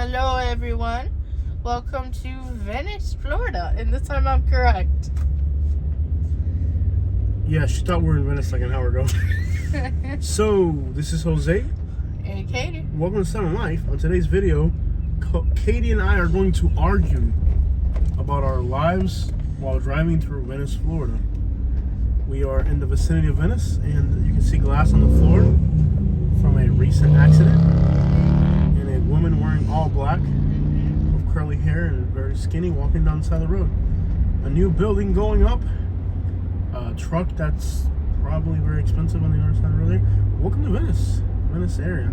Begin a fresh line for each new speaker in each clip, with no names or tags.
Hello, everyone. Welcome to Venice, Florida. And this time I'm correct.
Yeah, she thought we were in Venice like an hour ago. So, this is Jose.
And Katie.
Welcome to Sun Life. On today's video, Katie and I are going to argue about our lives while driving through Venice, Florida. We are in the vicinity of Venice, and you can see glass on the floor from a recent accident. And a woman wearing all black with curly hair and very skinny walking down the side of the road. A new building going up. A truck that's probably very expensive on the other side of the road there. Welcome to Venice area.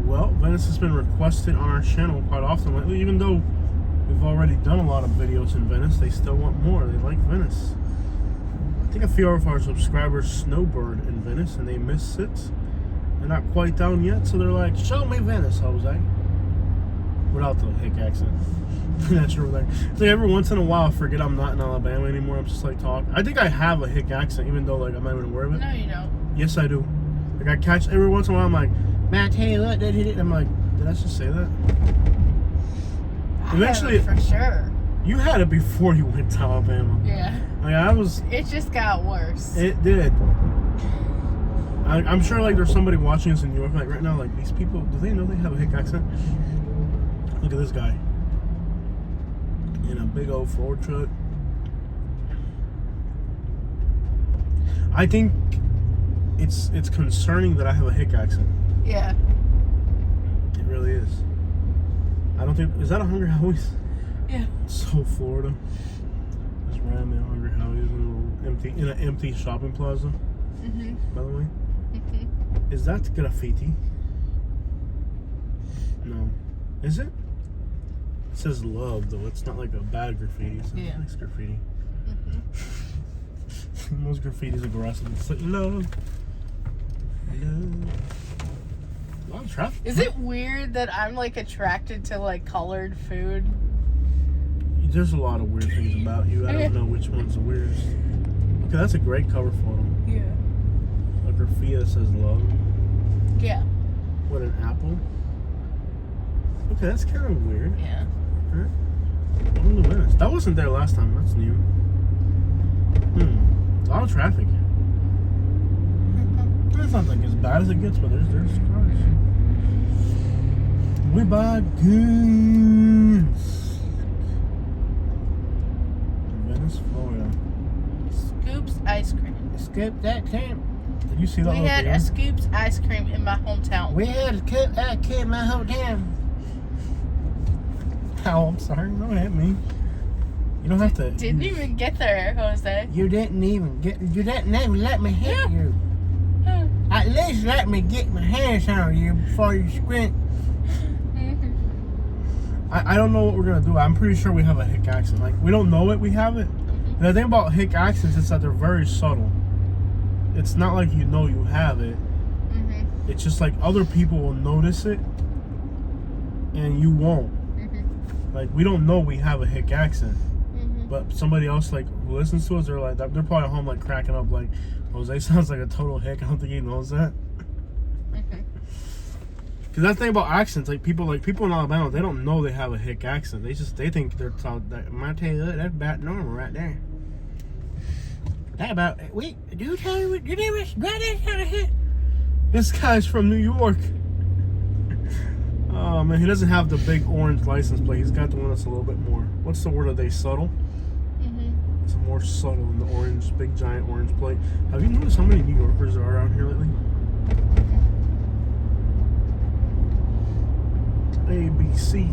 Well, Venice has been requested on our channel quite often lately. Even though we've already done a lot of videos in Venice, they still want more. They like Venice. I think a few of our subscribers snowbird in Venice and they miss it. They're not quite down yet, so they're like, show me Venice, Jose. Without the hick accent. That's true. It's like every once in a while I forget I'm not in Alabama anymore. I'm just like talking. I think I have a hick accent, even though like I'm not even aware of it.
No, you don't.
Yes, I do. Like I catch every once in a while. I'm like, man, I tell you what, that hit it. I'm like, did I just say that? Eventually,
for sure.
You had it before you went to Alabama.
Yeah.
Like I was.
It just got worse.
It did. I'm sure like there's somebody watching us in New York like right now. Like these people, do they know they have a hick accent? Look at this guy in a big old Ford truck. I think it's concerning that I have a hick accent.
Yeah.
It really is. I don't think, is that a Hungry Howie's?
Yeah.
So Florida. Just random Hungry Howie's in an empty shopping plaza.
Mm-hmm.
By the way. Mm-hmm. Is that graffiti? No. Is it? It says love though. It's not like a bad graffiti. It's
yeah.
nice graffiti.
Mm-hmm.
Most graffiti's aggressive. It's like love. Love. A lot of traffic.
Is it weird that I'm like attracted to like colored food?
There's a lot of weird things about you. I don't know which one's the weirdest. Okay, that's a great cover photo.
Yeah.
A graffiti that says love.
Yeah.
What, an apple? Okay, that's kind of weird.
Yeah.
Huh? Welcome to Venice. That wasn't there last time. That's new. A lot of traffic. It's not like as bad as it gets, but there's cars. We buy goods. Venice, Florida.
Scoops ice cream.
Scoop that cream. Did you see that?
We had a Scoops ice cream in my hometown.
We had a Scoop ice cream in my hometown. Oh, I'm sorry. Don't hit me. You don't have to.
Didn't even get there, Jose.
You didn't even let me hit you. At least let me get my hands on you before you squint. I don't know what we're gonna do. I'm pretty sure we have a hick accent. Like we don't know it, we have it. And the thing about hick accents is that they're very subtle. It's not like you know you have it. It's just like other people will notice it, and you won't. Like we don't know we have a hick accent, but somebody else like who listens to us, they're like they're probably at home like cracking up like Jose sounds like a total hick. I don't think he knows that. Because that's the thing about accents, like people in Alabama, they don't know they have a hick accent. They think they're I tell you that's about normal right there. That about wait, do you tell you you never got that kind of hit? This guy's from New York. Oh man, he doesn't have the big orange license plate. He's got the one that's a little bit more. What's the word? Are they subtle? It's more subtle than the orange, big giant orange plate. Have you noticed how many New Yorkers there are around here lately? ABC,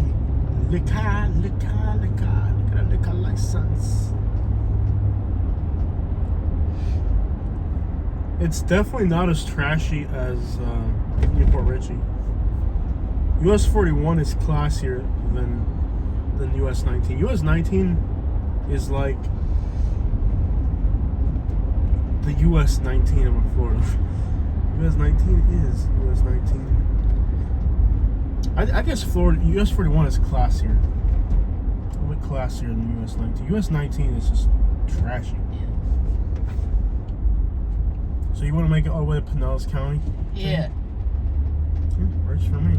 liquor license. It's definitely not as trashy as Newport Richie. US 41 is classier than US 19. US 19 is like the US 19 of Florida. US 19 is US 19. I guess Florida US 41 is classier. A little bit classier than US 19. US 19 is just trashy. So you want to make it all the way to Pinellas County?
Yeah.
for me.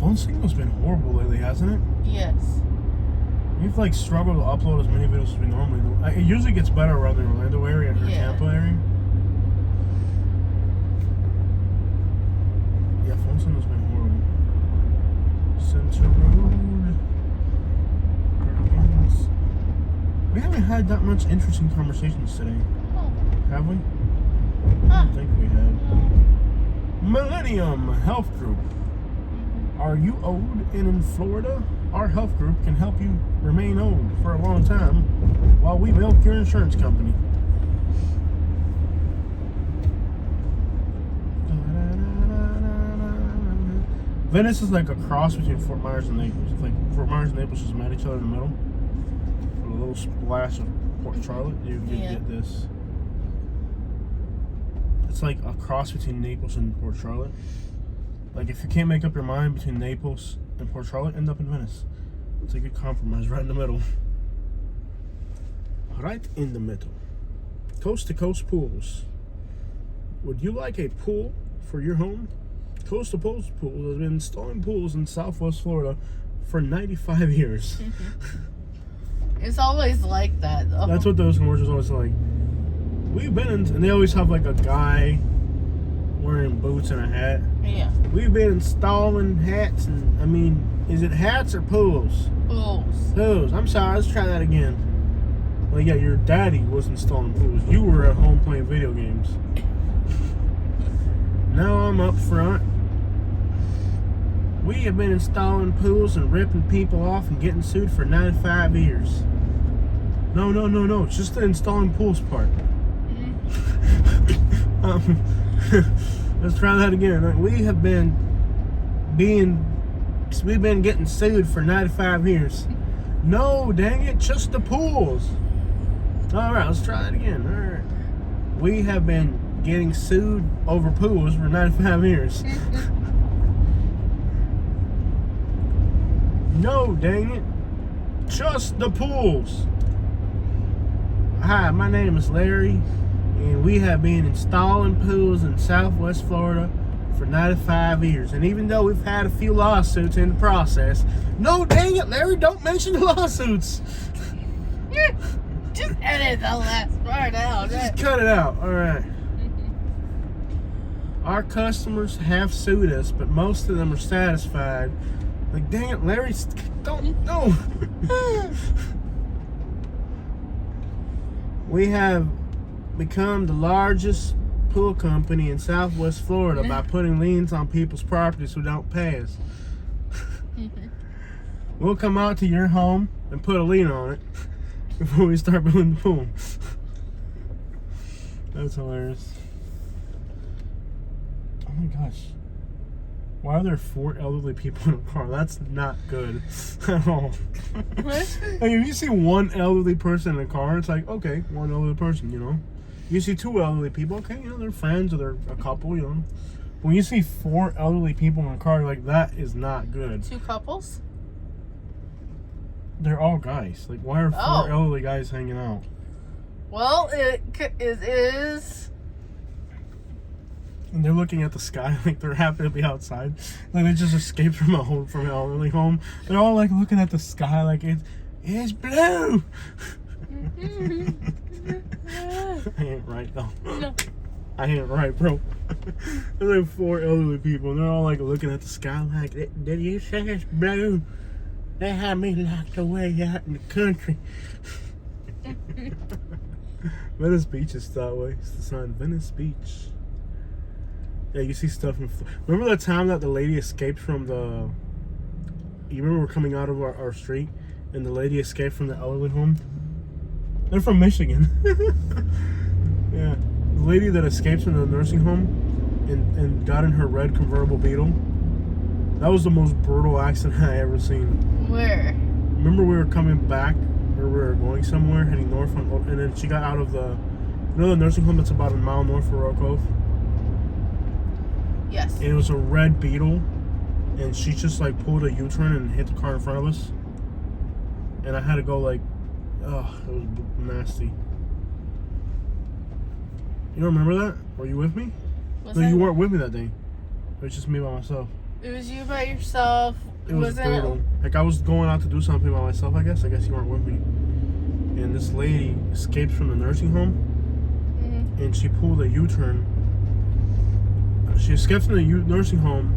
Phone signal's been horrible lately, hasn't it?
Yes.
We've like struggled to upload as many videos as we normally do. It usually gets better around the Orlando area and Tampa area. Yeah, phone signal's been horrible. Center Road. Perkins. We haven't had that much interesting conversations today,
Oh.
have we?
Huh.
I don't think we have. Millennium Health Group. Are you old and in Florida? Our health group can help you remain old for a long time while we milk your insurance company. Venice is like a cross between Fort Myers and Naples. It's like Fort Myers and Naples just met each other in the middle. With a little splash of Port Charlotte, you get this. It's like a cross between Naples and Port Charlotte. Like if you can't make up your mind between Naples and Port Charlotte, end up in Venice. It's a good compromise right in the middle. Right in the middle. Coast to coast pools. Would you like a pool for your home? Coast to coast pools has been installing pools in Southwest Florida for 95 years.
It's always like that, though.
That's what those commercials always like. We've been in, and they always have like a guy wearing boots and a hat.
Yeah.
We've been installing hats, and I mean, is it hats or pools?
Pools.
Pools. I'm sorry, let's try that again. Well, yeah, your daddy was installing pools. You were at home playing video games. Now I'm up front. We have been installing pools and ripping people off and getting sued for 95 years. No, it's just the installing pools part. Let's try that again. We've been getting sued for 95 years. No, dang it, just the pools. All right, let's try that again. All right. We have been getting sued over pools for 95 years. No, dang it, just the pools. Hi, my name is Larry, and we have been installing pools in Southwest Florida for 95 years. And even though we've had a few lawsuits in the process, no, dang it, Larry, don't mention the lawsuits.
Just edit the last part out.
Just cut it out. All right. Our customers have sued us, but most of them are satisfied. Like, dang it, Larry, don't. We have become the largest pool company in Southwest Florida by putting liens on people's properties who don't pay us. We'll come out to your home and put a lien on it before we start building the pool. That's hilarious. Oh my gosh. Why are there 4 elderly people in a car? That's not good at all. Like, if you see one elderly person in a car, it's like, okay, one elderly person, you know. You see 2 elderly people, okay, you know, they're friends or they're a couple, you know. When you see 4 elderly people in a car, you're like, that is not good.
2 couples?
They're all guys. Like, why are 4 elderly guys hanging out?
Well, it is.
And they're looking at the sky like they're happy to be outside. Like they just escaped from an elderly home. They're all like looking at the sky like it's blue. I ain't right though.
No.
I ain't right, bro. There's like 4 elderly people and they're all like looking at the sky like, did you say it's blue? They had me locked away out in the country. Venice Beach is that way. It's the sign Venice Beach. Yeah, you see stuff in. Remember the time that the lady escaped from the. You remember we're coming out of our street, and the lady escaped from the elderly home. They're from Michigan. Yeah, the lady that escaped from the nursing home, and got in her red convertible Beetle. That was the most brutal accident I ever seen.
Where?
Remember we were coming back, or we were going somewhere, heading north, and then she got out of the. You know the nursing home that's about a mile north of Royal Cove?
Yes.
And it was a red Beetle, and she just like pulled a U-turn and hit the car in front of us. And I had to go like, oh, it was nasty. You don't remember that? Were you with me? No, you weren't with me that day. It was just me by myself.
It was you by yourself.
It was brutal. Like, I was going out to do something by myself, I guess. I guess you weren't with me. And this lady escaped from the nursing home.
Mm-hmm.
And she pulled a U-turn. She escaped from the nursing home.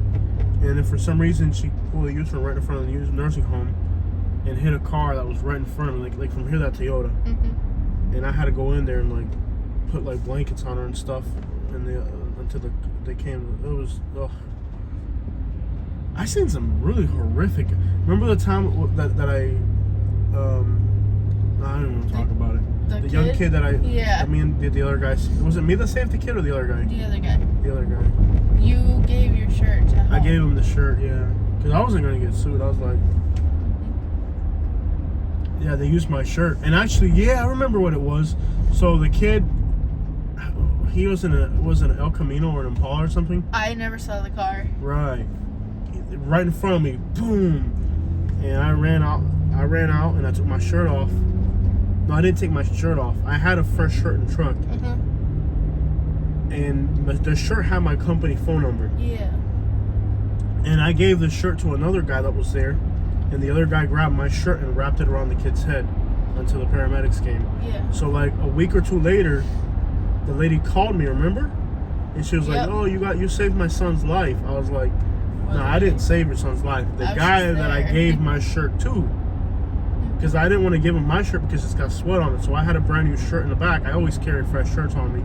And then for some reason, she pulled a U-turn right in front of the nursing home. And hit a car that was right in front of me. Like from here, that Toyota.
Mm-hmm.
And I had to go in there and, like, put, like, blankets on her and stuff. And until they came. It was... Ugh. I seen some really horrific. Remember the time that I don't even want to talk about it. The young kid that I me and the other guys. Was it me that saved the kid or the other guy?
The other guy.
The other guy.
You gave your shirt to him.
I gave him the shirt, yeah, because I wasn't gonna get sued. I was like, yeah, they used my shirt, and actually, yeah, I remember what it was. So the kid, he was in an El Camino or an Impala or something.
I never saw the car.
Right in front of me, boom, and I ran out and I took my shirt off. No, I didn't take my shirt off. I had a fresh shirt in the truck.
Mm-hmm.
And the shirt had my company phone number.
Yeah.
And I gave the shirt to another guy that was there, and the other guy grabbed my shirt and wrapped it around the kid's head until the paramedics came.
Yeah.
So like a week or two later, the lady called me, remember? And she was like, "Oh, you saved my son's life." I was like, "No, I didn't save your son's life. The guy that I gave my shirt to, because I didn't want to give him my shirt because it's got sweat on it. So I had a brand new shirt in the back. I always carry fresh shirts on me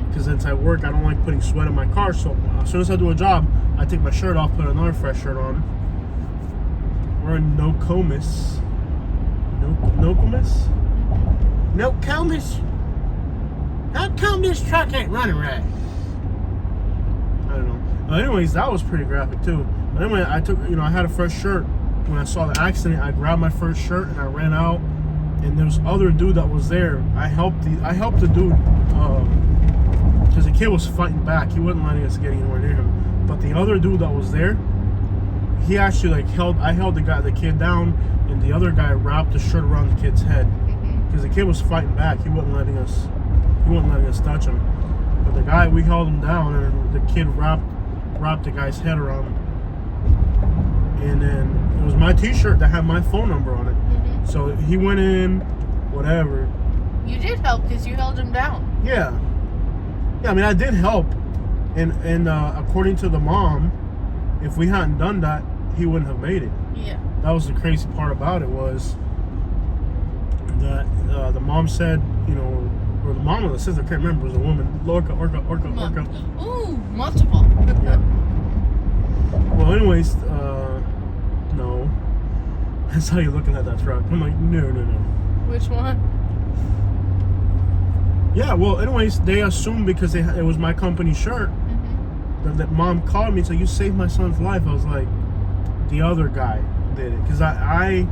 because since I work, I don't like putting sweat in my car. So as soon as I do a job, I take my shirt off, put another fresh shirt on. We're in Nokomis. Nokomis? Nokomis? How come this truck ain't running right? I don't know. But anyways, that was pretty graphic too. But anyway, I had a fresh shirt. When I saw the accident, I grabbed my first shirt and I ran out. And there was other dude that was there. I helped the dude because the kid was fighting back. He wasn't letting us get anywhere near him. But the other dude that was there, he actually I held the kid down, and the other guy wrapped the shirt around the kid's head because the kid was fighting back. He wasn't letting us touch him. But the guy, we held him down, and the kid wrapped the guy's head around him. And then it was my t-shirt that had my phone number on it. Mm-hmm. So he went in, whatever.
You did help because you held him down.
Yeah. I mean, I did help. And according to the mom, if we hadn't done that, he wouldn't have made it.
Yeah.
That was the crazy part about it, was that the mom said, or the mom or the sister, I can't remember, it was a woman. Orca.
Ooh, multiple.
Yeah. Well, anyways, no. That's how you're looking at that truck. I'm like, no.
Which one?
Yeah, well, anyways, they assumed because it was my company shirt that mom called me and said, "You saved my son's life." I was like, the other guy did it. Because I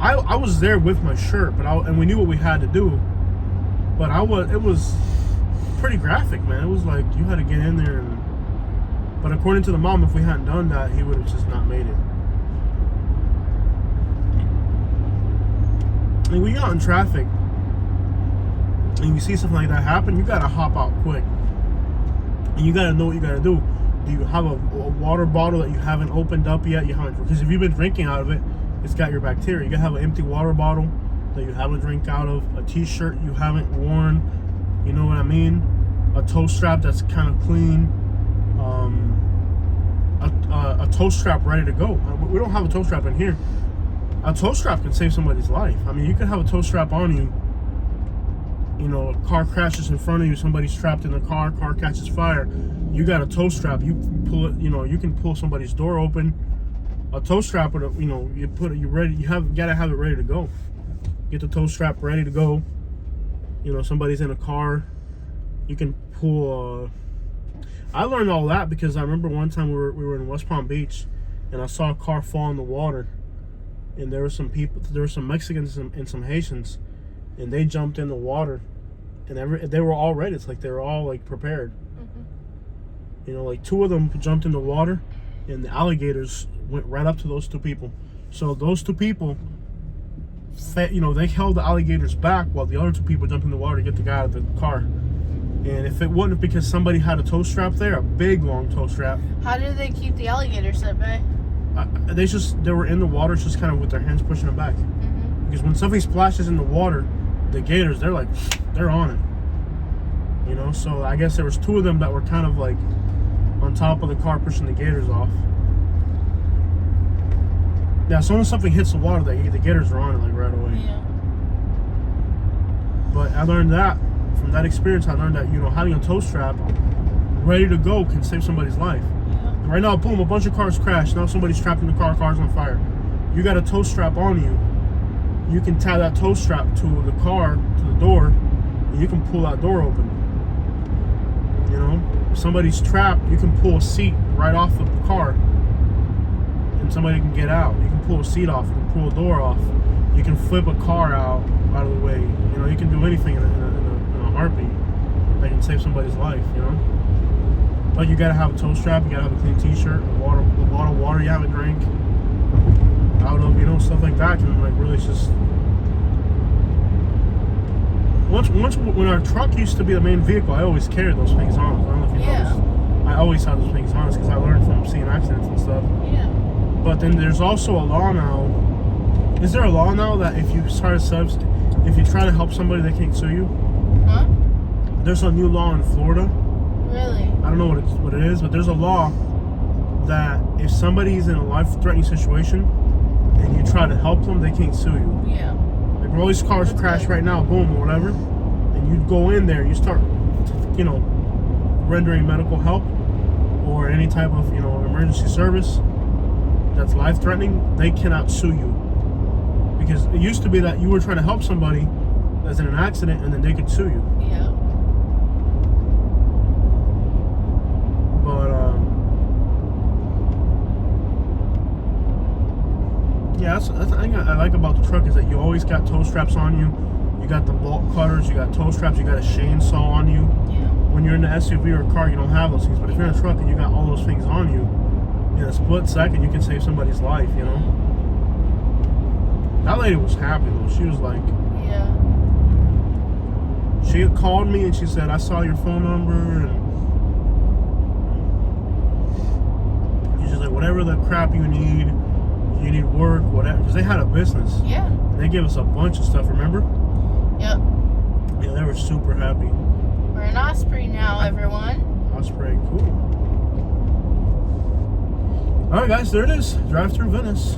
was there with my shirt, and we knew what we had to do. But it was pretty graphic, man. It was like you had to get in there but according to the mom, if we hadn't done that, he would have just not made it. And when you're out in traffic and you see something like that happen, you gotta hop out quick. And you gotta know what you gotta do. Do you have a water bottle that you haven't opened up yet? Because if you've been drinking out of it, it's got your bacteria. You gotta have an empty water bottle that you haven't drank out of, a t-shirt you haven't worn, you know what I mean? A toe strap that's kind of clean. A toe strap ready to go. We don't have a toe strap in here. A toe strap can save somebody's life. I mean, you can have a toe strap on you. A car crashes in front of you, somebody's trapped in the car catches fire. You got a toe strap. You pull it. You can pull somebody's door open. A toe strap with you put it. You ready. You gotta have it ready to go. Get the toe strap ready to go. Somebody's in a car. You can pull. I learned all that because I remember one time we were in West Palm Beach, and I saw a car fall in the water, and there were some Mexicans and some Haitians, and they jumped in the water, and they were all ready. It's like they were all like prepared. Like two of them jumped in the water, and the alligators went right up to those two people. So those two people, they held the alligators back while the other two people jumped in the water to get the guy out of the car. And if it wasn't because somebody had a tow strap there, a big long tow strap.
How do they keep the alligators at bay?
They were in the water, just kind of with their hands pushing them back.
Mm-hmm.
Because when somebody splashes in the water, the gators, they're on it. You know, so I guess there was 2 of them that were kind of like on top of the car pushing the gators off. Yeah, as soon as something hits the water, the gators are on it like right away.
Yeah.
But I learned that from that experience. I learned that, you know, having a tow strap ready to go can save somebody's life.
Yeah.
Right now, boom, a bunch of cars crash. Now somebody's trapped in the car. Car's on fire. You got a tow strap on you. You can tie that tow strap to the car, to the door, and you can pull that door open. You know, if somebody's trapped, you can pull a seat right off the car, and somebody can get out. You can pull a seat off. You can pull a door off. You can flip a car out of the way. You know, you can do anything in a heartbeat that can save somebody's life. You know, but you gotta have a tow strap. You gotta have a clean T-shirt, a bottle of water you haven't drank. Out of, you know, stuff like that can like really just. Once when our truck used to be the main vehicle, I always carried those things on. I don't know if you noticed. I always had those things on because I learned from seeing accidents and stuff.
Yeah.
But then there's also a law now. Is there a law now that if you try to help somebody, they can't sue you?
Huh?
There's a new law in Florida.
Really?
I don't know what it is, but there's a law that if somebody's in a life-threatening situation and you try to help them, they can't sue you.
Yeah.
Like all these cars crash right now, boom, or whatever, and you go in there and you start, you know, rendering medical help or any type of, you know, emergency service that's life-threatening, they cannot sue you. Because it used to be that you were trying to help somebody that's in an accident and then they could sue you.
Yeah.
But, yeah, that's the thing I like about the truck is that you always got tow straps on you. You got the bolt cutters, you got tow straps, you got a chainsaw on you.
Yeah.
When you're in an SUV or a car, you don't have those things. But if you're in a truck and you got all those things on you, in a split second, you can save somebody's life, you know? That lady was happy, though. She was like...
Yeah.
She had called me and she said, I saw your phone number, and... She's just like, whatever the crap you need work, whatever. Because they had a business.
Yeah.
And they gave us a bunch of stuff, remember?
Yep.
Yeah, they were super happy.
We're in Osprey now, everyone.
Osprey, cool. Alright guys, there it is. Drive through Venice.